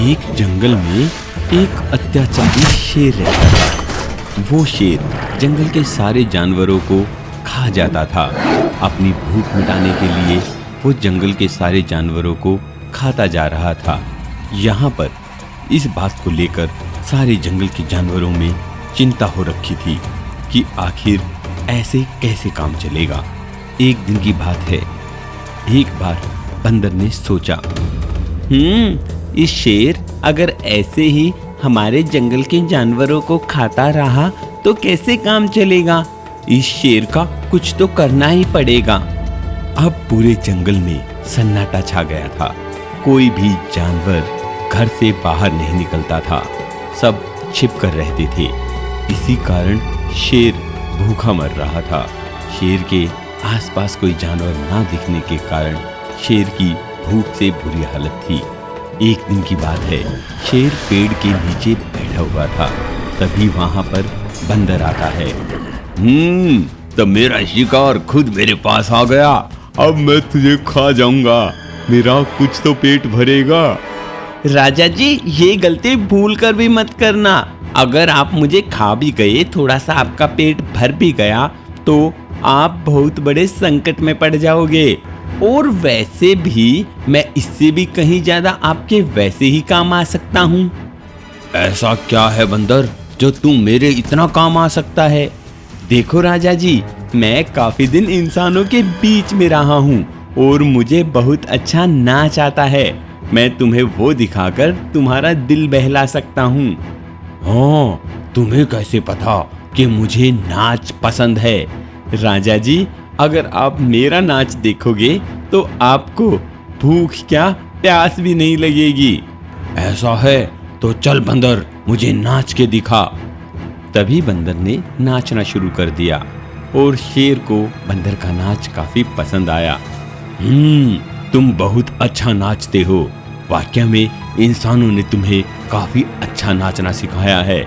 एक जंगल में एक अत्याचारी शेर रहता था। वो शेर जंगल के सारे जानवरों को खा जाता था। अपनी भूख मिटाने के लिए वो जंगल के सारे जानवरों को खाता जा रहा था। यहाँ पर इस बात को लेकर सारे जंगल के जानवरों में चिंता हो रखी थी कि आखिर ऐसे कैसे काम चलेगा। एक दिन की बात है, एक बार बंदर ने सोचा, इस शेर अगर ऐसे ही हमारे जंगल के जानवरों को खाता रहा तो कैसे काम चलेगा। इस शेर का कुछ तो करना ही पड़ेगा। अब पूरे जंगल में सन्नाटा छा गया था। कोई भी जानवर घर से बाहर नहीं निकलता था। सब छिप कर रहते थे। इसी कारण शेर भूखा मर रहा था। शेर के आसपास कोई जानवर ना दिखने के कारण शेर की भूख से बुरी हालत थी। एक दिन की बात है, शेर पेड़ के नीचे बैठा हुआ था। तभी वहां पर बंदर आता है। तो मेरा शिकार खुद मेरे पास आ गया। अब मैं तुझे खा जाऊंगा। मेरा कुछ तो पेट भरेगा। राजा जी, ये गलती भूल कर भी मत करना। अगर आप मुझे खा भी गए, थोड़ा सा आपका पेट भर भी गया, तो आप बहुत बड़े संकट में पड़ जाओगे। और वैसे भी मैं इससे भी कहीं ज्यादा आपके वैसे ही काम आ सकता हूँ। ऐसा क्या है बंदर जो तुम मेरे इतना काम आ सकता है? देखो राजा जी, मैं काफी दिन इंसानों के बीच में रहा हूँ और मुझे बहुत अच्छा नाच आता है। मैं तुम्हें वो दिखाकर तुम्हारा दिल बहला सकता हूँ। हाँ, तुम्हें कैसे पता कि मुझे नाच पसंद है? राजा जी, अगर आप मेरा नाच देखोगे तो आपको भूख क्या प्यास भी नहीं लगेगी। ऐसा है तो चल बंदर, मुझे नाच के दिखा। तभी बंदर ने नाचना शुरू कर दिया और शेर को बंदर का नाच काफी पसंद आया। तुम बहुत अच्छा नाचते हो। वाकई में इंसानों ने तुम्हें काफी अच्छा नाचना सिखाया है।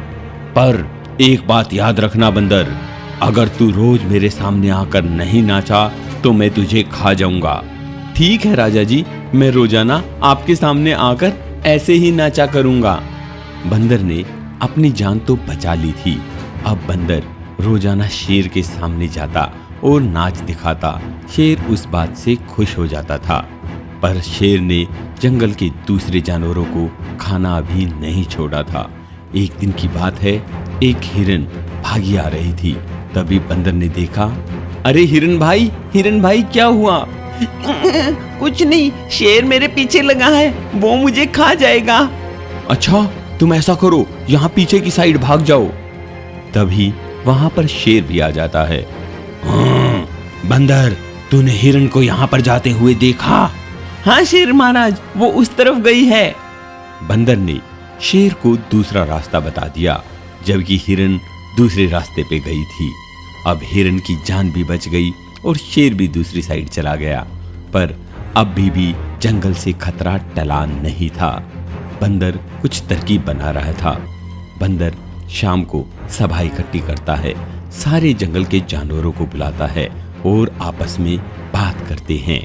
पर एक बात याद रखना बंदर, अगर तू रोज मेरे सामने आकर नहीं नाचा तो मैं तुझे खा जाऊंगा। ठीक है राजा जी, मैं रोजाना आपके सामने आकर ऐसे ही नाचा करूंगा। बंदर ने अपनी जान तो बचा ली थी। अब बंदर रोजाना शेर के सामने जाता और नाच दिखाता। शेर उस बात से खुश हो जाता था। पर शेर ने जंगल के दूसरे जानवरों को खाना भी नहीं छोड़ा था। एक दिन की बात है, एक हिरन भागी आ रही थी। तभी बंदर ने देखा, अरे हिरन भाई क्या हुआ? कुछ नहीं, शेर मेरे पीछे लगा है, वो मुझे खा जाएगा। अच्छा, तुम ऐसा करो, यहाँ पीछे की साइड भाग जाओ। तभी वहां पर शेर भी आ जाता है। बंदर, तूने हिरन को यहाँ पर जाते हुए देखा? हाँ शेर महाराज, वो उस तरफ गई है। बंदर ने शेर को दूसरा रास्ता बता दिया, जबकि हिरन दूसरे रास्ते पे गई थी। अब हिरन की जान भी बच गई और शेर भी दूसरी साइड चला गया। पर अब भी जंगल से खतरा टला नहीं था। बंदर कुछ तरकीब बना रहा था। बंदर शाम को सभा इकट्ठी करता है, सारे जंगल के जानवरों को बुलाता है और आपस में बात करते हैं।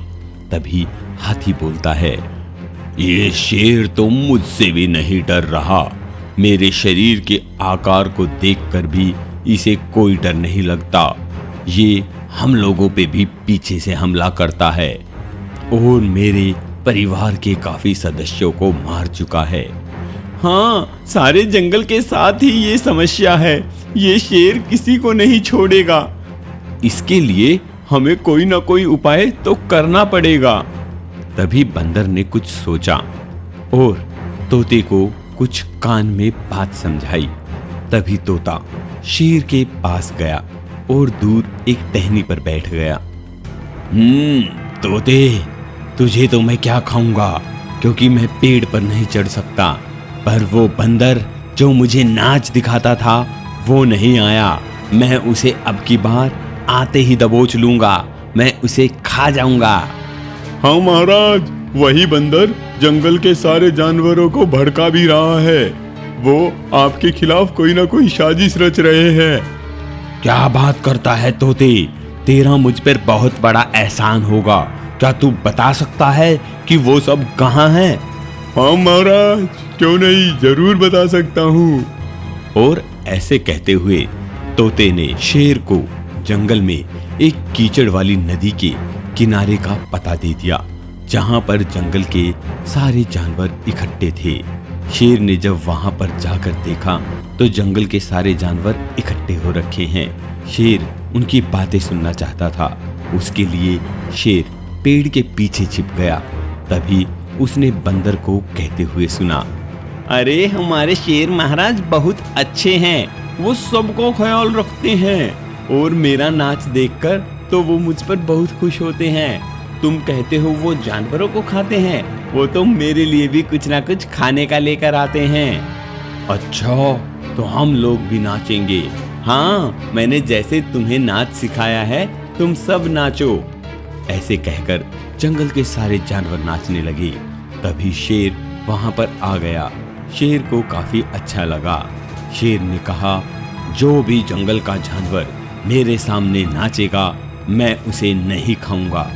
तभी हाथी बोलता है, ये शेर तो मुझसे भी नहीं डर रहा। मेरे शरीर के आकार को देखकर भी इसे कोई डर नहीं लगता। ये हम लोगों पे भी पीछे से हमला करता है और मेरे परिवार के काफी सदस्यों को मार चुका है। हाँ, सारे जंगल के साथ ही ये समस्या है। ये शेर किसी को नहीं छोड़ेगा। इसके लिए हमें कोई ना कोई उपाय तो करना पड़ेगा। तभी बंदर ने कुछ सोचा और तोते को कुछ कान में बात समझाई। तभी तोता शेर के पास गया और दूर एक टहनी पर बैठ गया। तोते, तुझे तो मैं क्या खाऊंगा, क्योंकि मैं पेड़ पर नहीं चढ़ सकता। पर वो बंदर जो मुझे नाच दिखाता था वो नहीं आया। मैं उसे अब की बार आते ही दबोच लूंगा। मैं उसे खा जाऊंगा। हाँ महाराज, वही बंदर जंगल के सारे जानवरों को भड़का भी रहा है। वो आपके खिलाफ कोई ना कोई साजिश रच रहे हैं। क्या बात करता है तोते? तेरा मुझ पर बहुत बड़ा एहसान होगा। क्या तू बता सकता है कि वो सब कहाँ हैं? हाँ महाराज, क्यों नहीं, जरूर बता सकता हूँ। और ऐसे कहते हुए तोते ने शेर को जंगल में एक कीचड़ वाली नदी के किनारे का पता दे दिया, जहां पर जंगल के सारे जानवर इकट्ठे थे। शेर ने जब वहां पर जाकर देखा तो जंगल के सारे जानवर इकट्ठे हो रखे हैं। शेर उनकी बातें सुनना चाहता था। उसके लिए शेर पेड़ के पीछे छिप गया। तभी उसने बंदर को कहते हुए सुना, अरे हमारे शेर महाराज बहुत अच्छे हैं, वो सबको ख्याल रखते हैं और मेरा नाच देखकर तो वो मुझ पर बहुत खुश होते हैं। तुम कहते हो वो जानवरों को खाते हैं, वो तो मेरे लिए भी कुछ ना कुछ खाने का लेकर आते हैं। अच्छा, तो हम लोग भी नाचेंगे। हाँ, मैंने जैसे तुम्हें नाच सिखाया है तुम सब नाचो। ऐसे कहकर जंगल के सारे जानवर नाचने लगे। तभी शेर वहां पर आ गया। शेर को काफी अच्छा लगा। शेर ने कहा, जो भी जंगल का जानवर मेरे सामने नाचेगा मैं उसे नहीं खाऊंगा।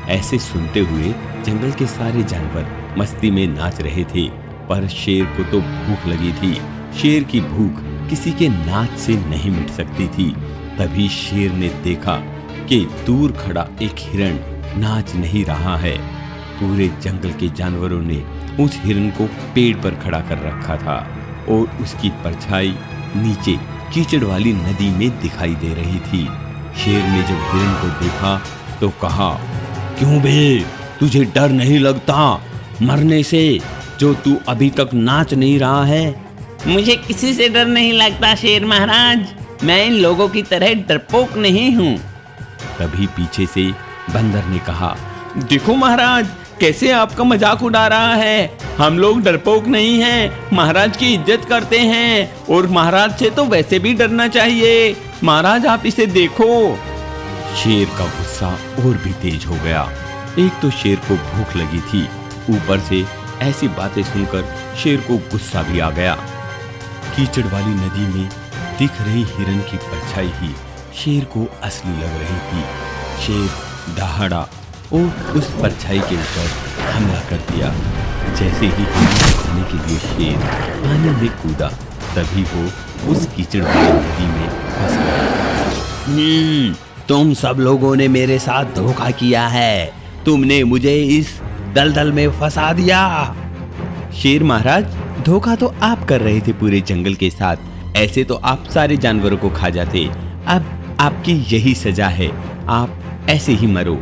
ऐसे सुनते हुए जंगल के सारे जानवर मस्ती में नाच रहे थे, पर शेर को तो भूख लगी थी। शेर की भूख किसी के नाच से नहीं मिट सकती थी। तभी शेर ने देखा कि दूर खड़ा एक हिरण नाच नहीं रहा है। पूरे जंगल के जानवरों ने उस हिरण को पेड़ पर खड़ा कर रखा था और उसकी परछाई नीचे कीचड़ वाली नदी में दिखाई दे रही थी। शेर ने जब हिरण को देखा तो कहा, क्यों बे, तुझे डर नहीं लगता मरने से, जो तू अभी तक नाच नहीं रहा है? मुझे किसी से डर नहीं लगता शेर महाराज, मैं इन लोगों की तरह डरपोक नहीं हूँ। तभी पीछे से बंदर ने कहा, देखो महाराज, कैसे आपका मजाक उड़ा रहा है। हम लोग डरपोक नहीं हैं, महाराज की इज्जत करते हैं और महाराज से तो वैसे भी डरना चाहिए। महाराज आप इसे देखो। शेर का गुस्सा और भी तेज हो गया। एक तो शेर को भूख लगी थी, ऊपर से ऐसी बातें सुनकर शेर को गुस्सा भी आ गया। कीचड़ वाली नदी में दिख रही हिरण की परछाई ही शेर को असली लग रही थी। शेर दहाड़ा और उस परछाई के ऊपर हमला कर दिया। जैसे ही हिरण को खाने के लिए शेर पानी में कूदा, तभी वो उस कीचड़ वाली नदी में फंस गया। तुम सब लोगों ने मेरे साथ धोखा किया है, तुमने मुझे इस दलदल में फंसा दिया। शेर महाराज, धोखा तो आप कर रहे थे पूरे जंगल के साथ। ऐसे तो आप सारे जानवरों को खा जाते। अब आपकी यही सजा है, आप ऐसे ही मरो।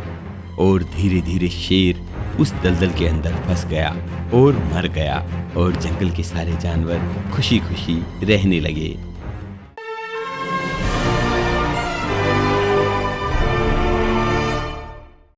और धीरे धीरे शेर उस दलदल के अंदर फंस गया और मर गया और जंगल के सारे जानवर खुशी खुशी रहने लगे।